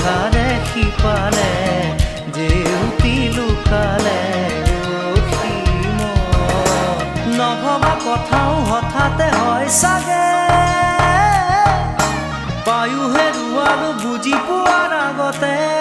আশাৰে সিপালে জেউতি লুকালে অসীম নভবা কথাও হঠাতে হয় চাগে পায়ো হেৰুৱালো বুজি পোৱাৰ আগতে